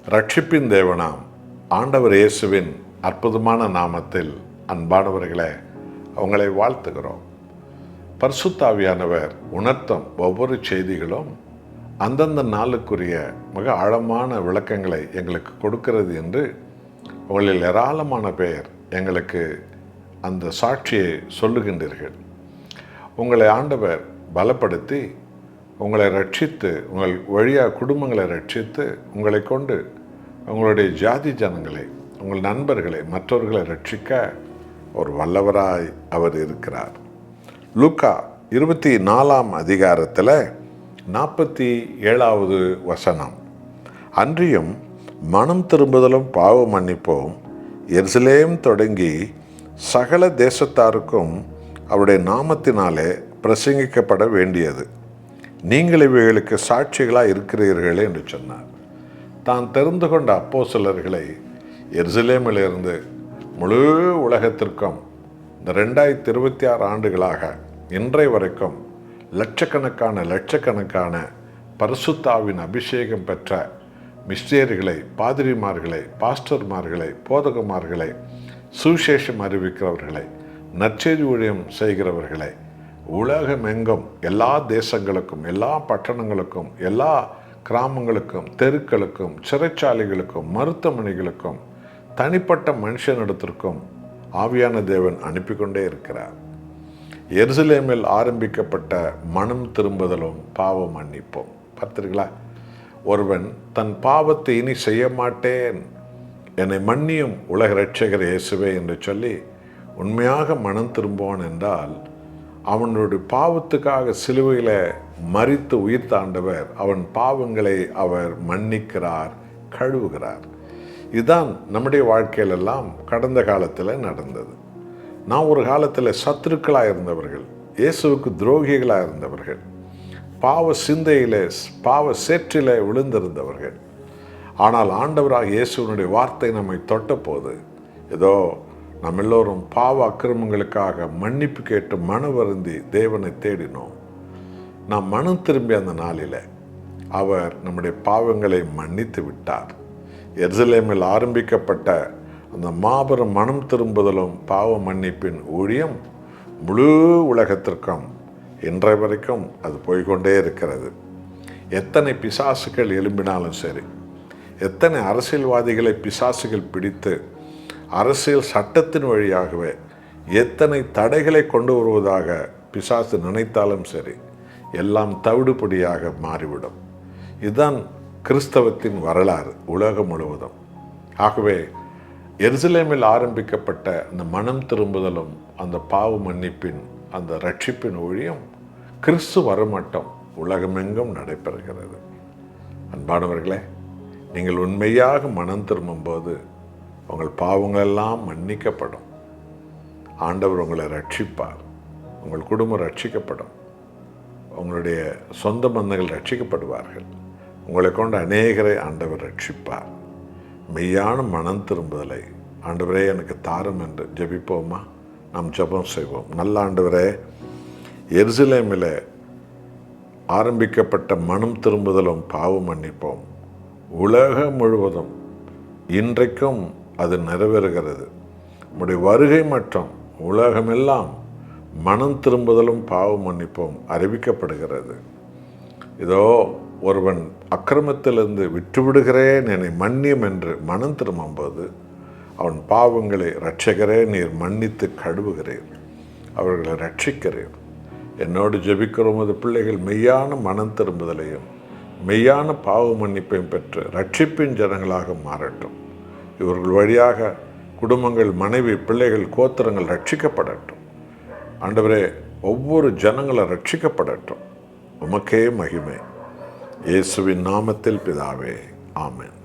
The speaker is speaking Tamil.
ரட்சிப்பின் தேவனாம் ஆண்டவர் இயேசுவின் அற்புதமான நாமத்தில் அன்பானவர்களே அவங்களை வாழ்த்துகிறோம். பரிசுத்த ஆவியானவர் உணர்த்தும் ஒவ்வொரு செய்திகளும் அந்தந்த நாளுக்குரிய மிக ஆழமான விளக்கங்களை எங்களுக்கு கொடுக்கிறது என்று உங்களில் ஏராளமான பேர் எங்களுக்கு அந்த சாட்சியை சொல்லுகின்றீர்கள். உங்களை ஆண்டவர் பலப்படுத்தி உங்களை ரட்சித்து, உங்கள் வழியாக குடும்பங்களை ரட்சித்து, உங்களை கொண்டு உங்களுடைய ஜாதி ஜனங்களை, உங்கள் நண்பர்களை, மற்றவர்களை ரட்சிக்க ஒரு வல்லவராய் அவர் இருக்கிறார். லூக்கா 24 அதிகாரத்தில் 47வது வசனம், அன்றியும் மனம் திரும்புதலும் பாவ மன்னிப்போம் எருசலேம் தொடங்கி சகல தேசத்தாருக்கும் அவருடைய நாமத்தினாலே பிரசங்கிக்கப்பட வேண்டியது, நீங்கள் இவைகளுக்கு சாட்சிகளாக இருக்கிறீர்கள் என்று சொன்னார். தான் தெரிந்து கொண்ட அப்போஸ்தலர்களை எருசலேமிலிருந்து முழு உலகத்திற்கும் இந்த 2026 ஆண்டுகளாக இன்றைய வரைக்கும் லட்சக்கணக்கான பரிசுத்தாவின் அபிஷேகம் பெற்ற மிஸ்டேரிகளை, பாதிரிமார்களை, பாஸ்டர்மார்களை, போதகமார்களை, சுவிசேஷம் அறிவிக்கிறவர்களை, நற்செய்தி ஊழியம் செய்கிறவர்களை உலகமெங்கும் எல்லா தேசங்களுக்கும், எல்லா பட்டணங்களுக்கும், எல்லா கிராமங்களுக்கும், தெருக்களுக்கும், சிறைச்சாலைகளுக்கும், மருத்துவமனைகளுக்கும், தனிப்பட்ட மனுஷனிடத்திற்கும் ஆவியான தேவன் அனுப்பி கொண்டே இருக்கிறார். எருசலேமில் ஆரம்பிக்கப்பட்ட மனம் திரும்புதலும் பாவ மன்னிப்போம். பார்த்தீர்களா? ஒருவன் தன் பாவத்தை இனி செய்ய மாட்டேன், என்னை மன்னியும் உலக இரட்சகர் இயேசுவே என்று சொல்லி உண்மையாக மனம் திரும்புவான் என்றால், அவனுடைய பாவத்துக்காக சிலுவையில் மரித்து உயிர் தாண்டவர் அவன் பாவங்களை அவர் மன்னிக்கிறார், கழுவுகிறார். இதுதான் நம்முடைய வாழ்க்கையிலெல்லாம் கடந்த காலத்தில் நடந்தது. நான் ஒரு காலத்தில் சத்துருக்களாக இருந்தவர்கள், இயேசுவுக்கு துரோகிகளாக இருந்தவர்கள், பாவ சிந்தையிலே, பாவ சேற்றிலே விழுந்திருந்தவர்கள். ஆனால் ஆண்டவராக இயேசுவனுடைய வார்த்தை நம்மை தொட்ட போது ஏதோ நம்ம எல்லோரும் பாவ அக்கிரமங்களுக்காக மன்னிப்பு கேட்டு மன வருந்தி தேவனை தேடினோம். நாம் மனம் திரும்பி அந்த நாளில் அவர் நம்முடைய பாவங்களை மன்னித்து விட்டார். எருசலேமில் ஆரம்பிக்கப்பட்ட அந்த மாபெரும் மனம் திரும்புதலும் பாவ மன்னிப்பின் ஊழியம் முழு உலகத்திற்கும் இன்றைய வரைக்கும் அது போய்கொண்டே இருக்கிறது. எத்தனை பிசாசுகள் எழும்பினாலும் சரி, எத்தனை அரசியல்வாதிகளை பிசாசுகள் பிடித்து அரசியல் சட்டத்தின் வழியாகவே எத்தனை தடைகளை கொண்டு வருவதாக பிசாசு நினைத்தாலும் சரி, எல்லாம் தவிடுபடியாக மாறிவிடும். இதுதான் கிறிஸ்தவத்தின் வரலாறு உலகம் முழுவதும். ஆகவே எருசலேமில் ஆரம்பிக்கப்பட்ட அந்த மனம் திரும்புதலும் அந்த பாவ மன்னிப்பின் அந்த ரட்சிப்பின் ஊழியம் கிறிஸ்து வரமட்டம் உலகமெங்கும் நடைபெறுகிறது. அன்பானவர்களே, நீங்கள் உண்மையாக மனம் திரும்பும்போது உங்கள் பாவங்களெல்லாம் மன்னிக்கப்படும். ஆண்டவர் உங்களை ரட்சிப்பார். உங்கள் குடும்பம் ரட்சிக்கப்படும். உங்களுடைய சொந்த பந்தங்கள் ரட்சிக்கப்படுவார்கள். உங்களை கொண்டு அநேகரை ஆண்டவர் ரட்சிப்பார். மெய்யான மனம் திரும்புதலை ஆண்டவரே எனக்கு தாரும் என்று ஜெபிப்போமா? நாம் ஜெபம் செய்வோம். நல்ல ஆண்டவரே, எருசலேமில் ஆரம்பிக்கப்பட்ட மனம் திரும்புதலும் பாவ மன்னிப்போம் உலகம் முழுவதும் இன்றைக்கும் அது நிறைவேறுகிறது. உம்முடைய வருகை மற்றும் உலகமெல்லாம் மனம் திரும்புதலும் பாவ மன்னிப்போம் அறிவிக்கப்படுகிறது. இதோ ஒருவன் அக்கிரமத்திலிருந்து விட்டுவிடுகிறேன், என்னை மன்னியும் என்று மனம் திரும்பும்போது அவன் பாவங்களை இரட்சகரே நீர் மன்னித்து கழுவுகிறேன், அவர்களை ரட்சிக்கிறேன். என்னோடு ஜெபிக்கிற உமது பிள்ளைகள் மெய்யான மனம் திரும்புதலையும் மெய்யான பாவ மன்னிப்பையும் பெற்று ரட்சிப்பின் ஜனங்களாக மாறட்டும். இவர்கள் வழியாக குடும்பங்கள், மனைவி, பிள்ளைகள், கோத்திரங்கள் ரட்சிக்கப்படட்டும். ஆண்டவரே, ஒவ்வொரு ஜனங்களும் ரட்சிக்கப்படட்டும். உமக்கே மகிமை. இயேசுவின் நாமத்தில் பிதாவே, ஆமென்.